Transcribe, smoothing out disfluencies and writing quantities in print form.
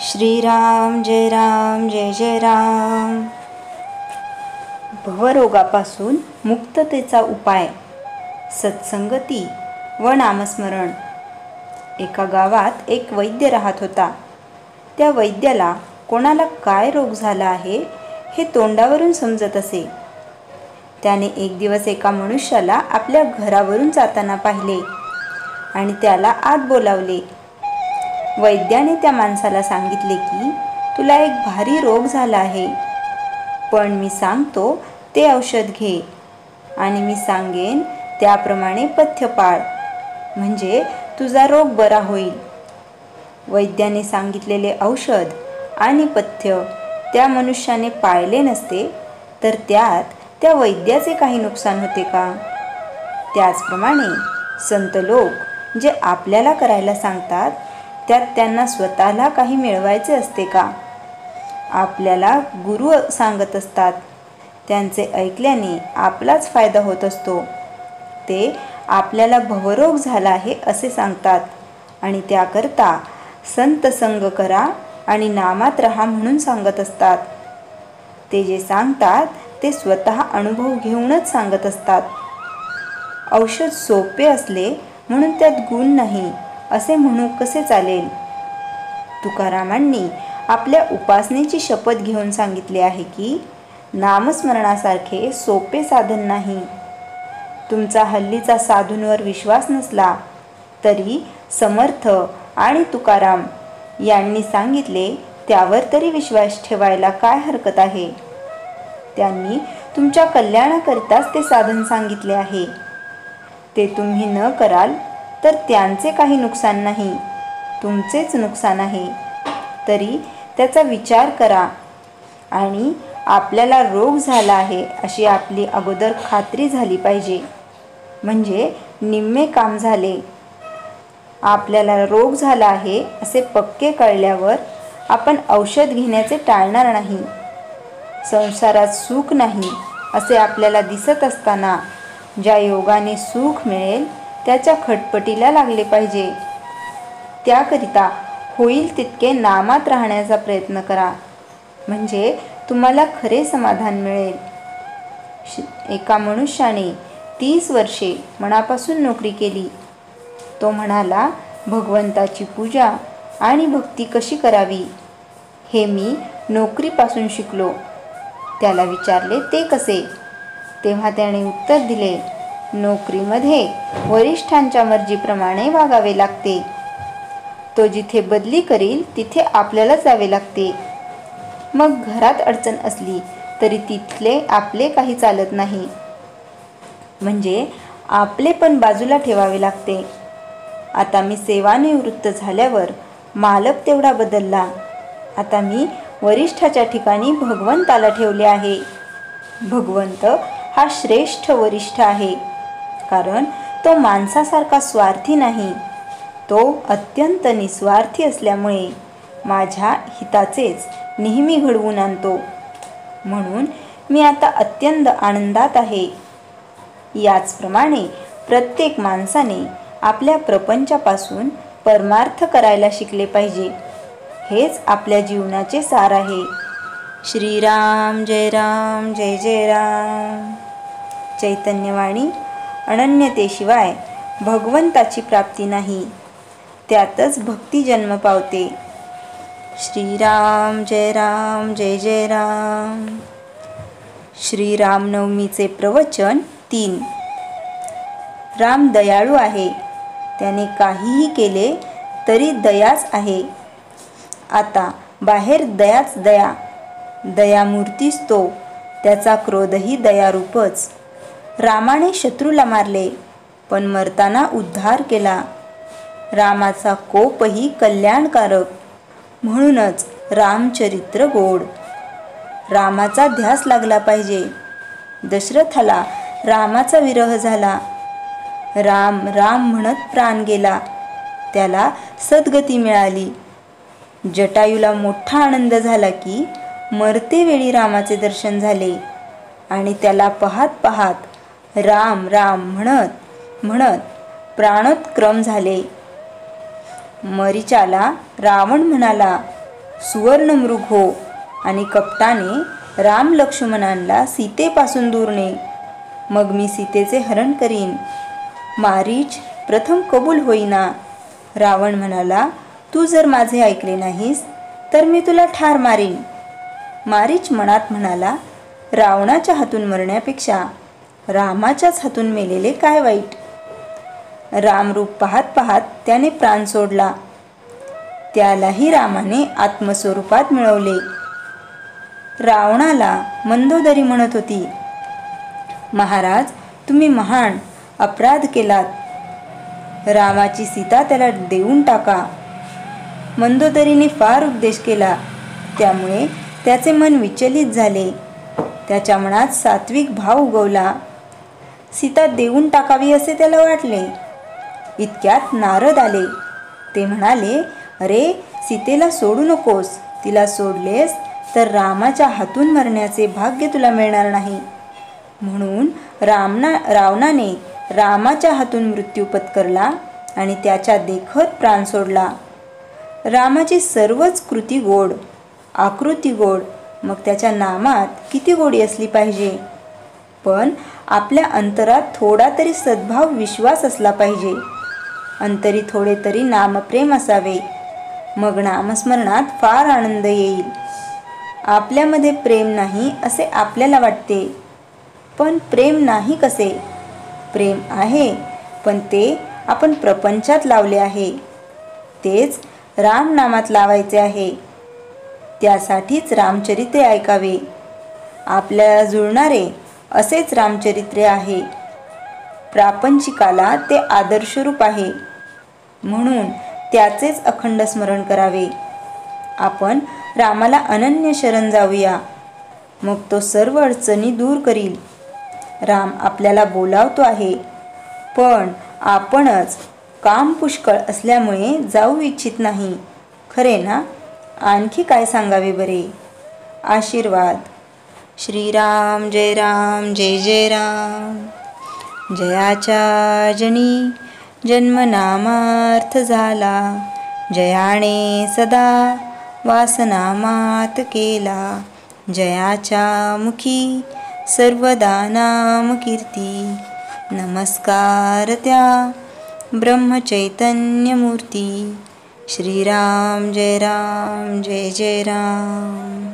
श्रीराम जय राम जय जय राम। भवरोगापासून मुक्ततेचा उपाय, सत्संगती व नामस्मरण। एका गावात एक वैद्य राहत होता. त्या वैद्याला कोणाला काय रोग झाला आहे हे तोंडावरून समजत असे. त्याने एक दिवस एका मनुष्याला आपल्या घरावरून जाताना पाहिले आणि त्याला आत बोलावले. वैद्याने त्या माणसाला सांगितले की तुला एक भारी रोग झाला आहे, पण मी सांगतो ते औषध घे आणि मी सांगेन त्याप्रमाणे पथ्य पाळ, म्हणजे तुझा रोग बरा होईल. वैद्याने सांगितलेले औषध आणि पथ्य त्या मनुष्याने पाळले नसते तर त्यात त्या वैद्याचे काही नुकसान होते का? त्याचप्रमाणे संत लोक जे आपल्याला करायला सांगतात त्यात त्यांना स्वतःला काही मिळवायचे असते का? आपल्याला गुरु सांगत असतात, त्यांचे ऐकल्याने आपलाच फायदा होत असतो. ते आपल्याला भवरोग झाला आहे असे सांगतात आणि त्याकरता संत संग करा आणि नामात राहा म्हणून सांगत असतात. ते जे सांगतात ते स्वतः अनुभव घेऊनच सांगत असतात. औषध सोपे असले म्हणून त्यात गुण नाही असे म्हणू कसे चालेल? तुकारामांनी आपल्या उपासनेची शपथ घेऊन सांगितले आहे की नामस्मरणासारखे सोपे साधन नाही. तुमचा हल्लीचा साधूंवर विश्वास नसला तरी समर्थ आणि तुकाराम यांनी सांगितले त्यावर तरी विश्वास ठेवायला काय हरकत आहे? त्यांनी तुमच्या कल्याणाकरिताच ते साधन सांगितले आहे. ते तुम्ही न कराल तर त्यांचे काही नुकसान नाही, तुमचेच नुकसान आहे. तरी त्याचा विचार करा आणि आपल्याला रोग झाला आहे अशी आपली अगोदर खात्री झाली पाहिजे, म्हणजे निम्मे काम झाले. आपल्याला रोग झाला आहे असे पक्के कळल्यावर आपण औषध घेण्याचे टाळणार नाही. संसारात सुख नाही असे आपल्याला दिसत असताना ज्या योगाने सुख मिळेल त्याच्या खटपटीला लागले पाहिजे. त्याकरिता होईल तितके नामात राहण्याचा प्रयत्न करा, म्हणजे तुम्हाला खरे समाधान मिळेल. एका मनुष्याने 30 वर्षे मनापासून नोकरी केली. तो म्हणाला, भगवंताची पूजा आणि भक्ती कशी करावी हे मी नोकरीपासून शिकलो. त्याला विचारले ते कसे? तेव्हा त्याने उत्तर दिले, नोकरीमध्ये वरिष्ठांच्या मर्जीप्रमाणे वागावे लागते. तो जिथे बदली करील तिथे आपल्याला जावे लागते. मग घरात अडचण असली तरी तिथले आपले काही चालत नाही, म्हणजे आपले पण बाजूला ठेवावे लागते. आता मी सेवानिवृत्त झाल्यावर मालक तेवढा बदलला. आता मी वरिष्ठाच्या ठिकाणी भगवंताला ठेवले आहे. भगवंत हा श्रेष्ठ वरिष्ठ आहे, कारण तो माणसासारखा स्वार्थी नाही. तो अत्यंत निस्वार्थी असल्यामुळे माझ्या हिताचेच नेहमी घडवून आणतो. म्हणून मी आता अत्यंत आनंदात आहे. याचप्रमाणे प्रत्येक माणसाने आपल्या प्रपंचापासून परमार्थ करायला शिकले पाहिजे. हेच आपल्या जीवनाचे सार आहे. श्रीराम जय राम जय जय राम. चैतन्यवाणी. अनन्यतेशिवाय भगवंताची प्राप्ती नाही, त्यातच भक्ती जन्म पावते. श्रीराम जय राम जय जय राम. श्रीरामनवमीचे प्रवचन 3. राम दयाळू आहे, त्याने काहीही केले तरी दयाच आहे. आता बाहेर दयाच दया, दयामूर्तीच तो, त्याचा क्रोधही दयारूपच. रामाने शत्रूला मारले पण मरताना उद्धार केला. रामाचा कोपही कल्याणकारक, म्हणूनच रामचरित्र गोड. रामाचा ध्यास लागला पाहिजे. दशरथाला रामाचा विरह झाला. राम राम म्हणत प्राण गेला, त्याला सद्गती मिळाली. जटायूला मोठा आनंद झाला की मरते वेळी रामाचे दर्शन झाले आणि त्याला पाहत पाहत राम राम म्हणत म्हणत प्राणोत्क्रम झाले. मरीचाला रावण म्हणाला, सुवर्णमृग हो आणि कपटाने राम लक्ष्मणांना सीतेपासून दूर ने. मग मी सीतेचे हरण करीन. मारीच प्रथम कबूल होईना. रावण म्हणाला, तू जर माझे ऐकले नाहीस तर मी तुला ठार मारीन. मारीच मनात म्हणाला, रावणाच्या हातून मरण्यापेक्षा रामाच्याच हातून मेलेले काय वाईट. रामरूप पाहत पाहत त्याने प्राण सोडला. त्यालाही रामाने आत्मस्वरूपात मिळवले. रावणाला मंदोदरी म्हणत होती, महाराज, तुम्ही महान अपराध केलात. रामाची सीता त्याला देऊन टाका. मंदोदरीने फार उपदेश केला. त्यामुळे त्याचे मन विचलित झाले. त्याच्या मनात सात्विक भाव उगवला. सीता देऊन टाकावी असे त्याला वाटले. इतक्यात नारद आले. ते म्हणाले, अरे सीतेला सोडू नकोस. तिला सोडलेस तर रामाच्या हातून मरण्याचे भाग्य तुला मिळणार नाही. म्हणून रावणाने रामाच्या हातून मृत्यू पत्करला आणि त्याच्या देखत प्राण सोडला. रामाची सर्वच कृती गोड, आकृती गोड, मग त्याच्या नामात किती गोडी असली पाहिजे. पण आपल्या अंतरात थोडा तरी सद्भाव विश्वास असला पाहिजे. अंतरी थोडे तरी नामप्रेम असावे. मग नामस्मरणात फार आनंद येईल. आपल्यामध्ये प्रेम नाही असे आपल्याला वाटते, पण प्रेम नाही कसे. प्रेम आहे, पण ते आपण प्रपंचात लावले आहे. तेच राम नामात लावायचे आहे. त्यासाठीच रामचरित्र ऐकावे. आपल्याला जुळणारे असेच रामचरित्र आहे. प्रापंचिकाला ते आदर्शरूप आहे, म्हणून त्याचेच अखंड स्मरण करावे. आपण रामाला अनन्य शरण जाऊया, मग तो सर्व अडचणी दूर करील. राम आपल्याला बोलावतो आहे, पण आपणच काम पुष्कळ असल्यामुळे जाऊ इच्छित नाही. खरे ना? आणखी काय सांगावे बरे? आशीर्वाद. श्रीराम जय राम जय जय राम. जयाच्या जनी जन्मनामार्थ झाला. जयाने सदा वासनामात केला. जयाच्या मुखी सर्वदा नाम कीर्ती. नमस्कार त्या ब्रह्मचैतन्यमूर्ती. श्रीराम जय राम जय जय राम.